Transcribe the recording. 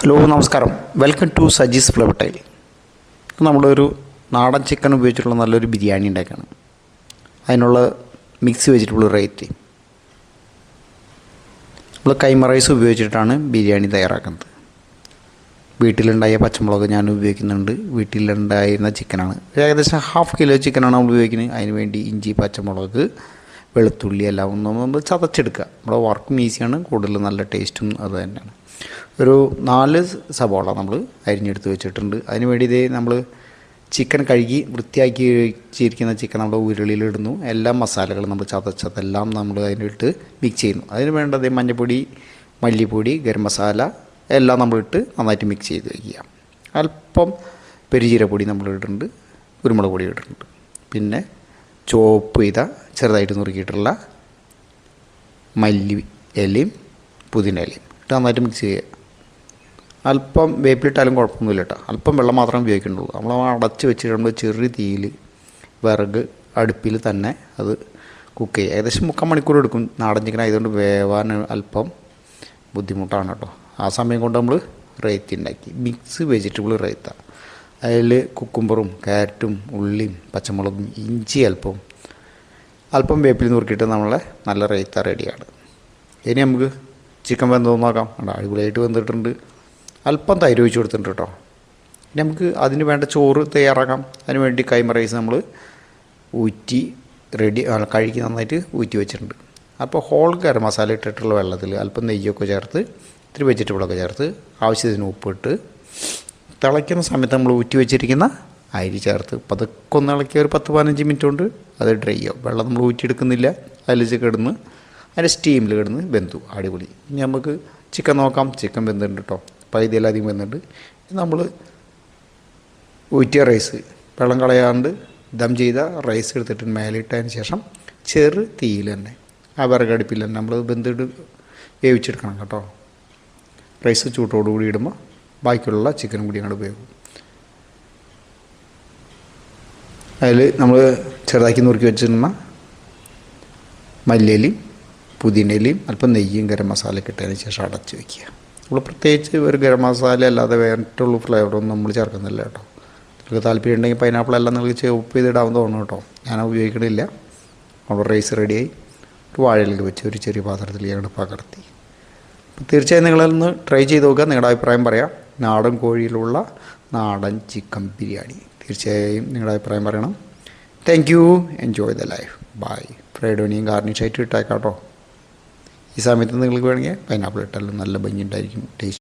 Hello നമസ്കാരം, welcome to Saji's flavour tale. നമ്മളൊരു നാടൻ ചിക്കൻ ഉപയോഗിച്ചിട്ടുള്ള നല്ലൊരു ബിരിയാണി ഉണ്ടാക്കുകയാണ്. അതിനുള്ള മിക്സ് വെജിറ്റബിൾ റൈറ്റ് നമ്മൾ കൈമ റൈസ് ഉപയോഗിച്ചിട്ടാണ് ബിരിയാണി തയ്യാറാക്കുന്നത്. വീട്ടിലുണ്ടായ പച്ചമുളക് ഞാൻ ഉപയോഗിക്കുന്നുണ്ട്. വീട്ടിലുണ്ടായിരുന്ന ചിക്കനാണ്, ഏകദേശം 1/2 കിലോ ചിക്കനാണ് നമ്മൾ ഉപയോഗിക്കുന്നത്. അതിന് വേണ്ടി ഇഞ്ചി, പച്ചമുളക്, വെളുത്തുള്ളി എല്ലാം നമ്മൾ ചതച്ചെടുക്കുക. നമ്മുടെ വർക്കും ഈസിയാണ്, കൂടുതൽ നല്ല ടേസ്റ്റും അത് തന്നെയാണ്. ഒരു 4 സവാള നമ്മൾ അരിഞ്ഞെടുത്ത് വെച്ചിട്ടുണ്ട്. അതിന് വേണ്ടി ഇതേ നമ്മൾ ചിക്കൻ കഴുകി വൃത്തിയാക്കി വെച്ചിരിക്കുന്ന ചിക്കൻ നമ്മുടെ ഉരുളിയിലിടുന്നു. എല്ലാ മസാലകളും നമ്മൾ ചതച്ചതെല്ലാം നമ്മൾ അതിലിട്ട് മിക്സ് ചെയ്യുന്നു. അതിന് വേണ്ടത് മഞ്ഞൾപ്പൊടി, മല്ലിപ്പൊടി, ഗരം മസാല എല്ലാം നമ്മളിട്ട് നന്നായിട്ട് മിക്സ് ചെയ്ത് വയ്ക്കുക. അല്പം പെരുജീരപ്പൊടി നമ്മൾ ഇട്ടിട്ടുണ്ട്, കുരുമുളക് പൊടി ഇട്ടിട്ടുണ്ട്. പിന്നെ ചോപ്പ് ചെയ്ത ചെറുതായിട്ട് നുറുക്കിയിട്ടുള്ള മല്ലി ഇലയും പുതിന ഇലയും ഇട്ട് നന്നായിട്ട് മിക്സ് ചെയ്യുക. അല്പം വേപ്പിലിട്ടാലും കുഴപ്പമൊന്നുമില്ല കേട്ടോ. അല്പം വെള്ളം മാത്രമേ ഉപയോഗിക്കുന്നുള്ളൂ. നമ്മൾ അടച്ച് വെച്ചിട്ട് നമ്മൾ ചെറിയ തീയിൽ വിറക് അടുപ്പിൽ തന്നെ അത് കുക്ക് ചെയ്യുക. ഏകദേശം 3/4 മണിക്കൂർ എടുക്കും. നാടൻ ചിക്കൻ ആയതുകൊണ്ട് വേവാൻ അല്പം ബുദ്ധിമുട്ടാണ് കേട്ടോ. ആ സമയം കൊണ്ട് നമ്മൾ റൈത്ത ഉണ്ടാക്കി. Mix vegetable raita. അതിൽ കുക്കുംബറും ക്യാരറ്റും ഉള്ളിയും പച്ചമുളകും ഇഞ്ചി അല്പം വേപ്പിൽ നുറുക്കിയിട്ട് നമ്മളെ നല്ല റൈത്ത റെഡിയാണ്. ഇനി നമുക്ക് ചിക്കൻ വെന്തോന്ന് നോക്കാം. അടിപൊളിയായിട്ട് വെന്തിട്ടുണ്ട്. അല്പം തൈര് ഒഴിച്ച് കൊടുത്തിട്ടുണ്ട് കേട്ടോ. ഇനി നമുക്ക് അതിന് വേണ്ട ചോറ് തയ്യാറാക്കാം. അതിന് വേണ്ടി കൈമ റൈസ് നമ്മൾ ഊറ്റി കഴുകി നന്നായിട്ട് ഊറ്റി വെച്ചിട്ടുണ്ട്. അപ്പോൾ ഹോൾ ഗരം മസാല ഇട്ടിട്ടുള്ള വെള്ളത്തിൽ അല്പം നെയ്യൊക്കെ ചേർത്ത് ഇത്തിരി വെജിറ്റബിളൊക്കെ ചേർത്ത് ആവശ്യത്തിന് ഉപ്പിട്ട് തിളയ്ക്കുന്ന സമയത്ത് നമ്മൾ ഊറ്റി വെച്ചിരിക്കുന്ന അരി ചേർത്ത് പതുക്കെ ഒന്ന് ഇളക്കി ഒരു 10-15 മിനിറ്റ് കൊണ്ട് അത് ഡ്രൈ ആവും. വെള്ളം നമ്മൾ ഊറ്റിയെടുക്കുന്നില്ല. അതിൽ കിടന്ന് അതിൻ്റെ സ്റ്റീമിൽ കിടന്ന് വെന്തു. അടിപൊളി. ഇനി നമുക്ക് ചിക്കൻ നോക്കാം. ചിക്കൻ വെന്തിട്ടുണ്ട് കേട്ടോ. പകുതിയിലധികം വെന്തിട്ടുണ്ട്. നമ്മൾ ഊറ്റിയ റൈസ് വെള്ളം കളയാണ്ട് ദം ചെയ്ത റൈസ് എടുത്തിട്ട് മേലിട്ടതിന് ശേഷം ചെറു തീയിൽ തന്നെ ആ വിറകടുപ്പിൽ തന്നെ നമ്മൾ വെന്തിട്ട് വേവിച്ചെടുക്കണം കേട്ടോ. റൈസ് ചൂട്ടോടുകൂടി ഇടുമ്പോൾ ബാക്കിയുള്ള ചിക്കനും കൂടി അങ്ങോട്ട് വേവും. അതിൽ നമ്മൾ ചെറുതാക്കി നുറുക്കി വെച്ചിരുന്ന മല്ലിയിലയും പുതിനയിലയും അല്പം നെയ്യും ഗരം മസാലയൊക്കെ ഇട്ടതിന് ശേഷം അടച്ച് വയ്ക്കുക. നമ്മൾ പ്രത്യേകിച്ച് ഒരു ഗരം മസാല അല്ലാതെ വേറിട്ടുള്ള ഫ്ലേവറൊന്നും നമ്മൾ ചേർക്കുന്നില്ല കേട്ടോ. നിങ്ങൾക്ക് താല്പര്യം ഉണ്ടെങ്കിൽ പൈനാപ്പിൾ എല്ലാം നിങ്ങൾക്ക് ചോപ്പ് ചെയ്തിടാമെന്ന് തോന്നുന്നു കേട്ടോ. ഞാൻ ഉപയോഗിക്കണില്ല. നമ്മൾ റൈസ് റെഡിയായി ഒരു വാഴയിലേക്ക് വെച്ച് ഒരു ചെറിയ പാത്രത്തിൽ ഞങ്ങൾ പകർത്തി. അപ്പോൾ തീർച്ചയായും നിങ്ങളൊന്ന് ട്രൈ ചെയ്ത് നോക്കുക. നിങ്ങളുടെ അഭിപ്രായം പറയാം. നാടൻ കോഴിയിലുള്ള നാടൻ ചിക്കൻ ബിരിയാണി തീർച്ചയായും നിങ്ങളുടെ അഭിപ്രായം പറയണം. Thank you. Enjoy the life. Bye. Fried onion garnish ആയിട്ട് ഇട്ടേക്കാം കേട്ടോ. ഈ സമയത്ത് നിങ്ങൾക്ക് വേണമെങ്കിൽ പൈനാപ്പിൾ ഇട്ടാലും നല്ല ഭംഗി ഉണ്ടായിരിക്കും. ടേസ്റ്റ്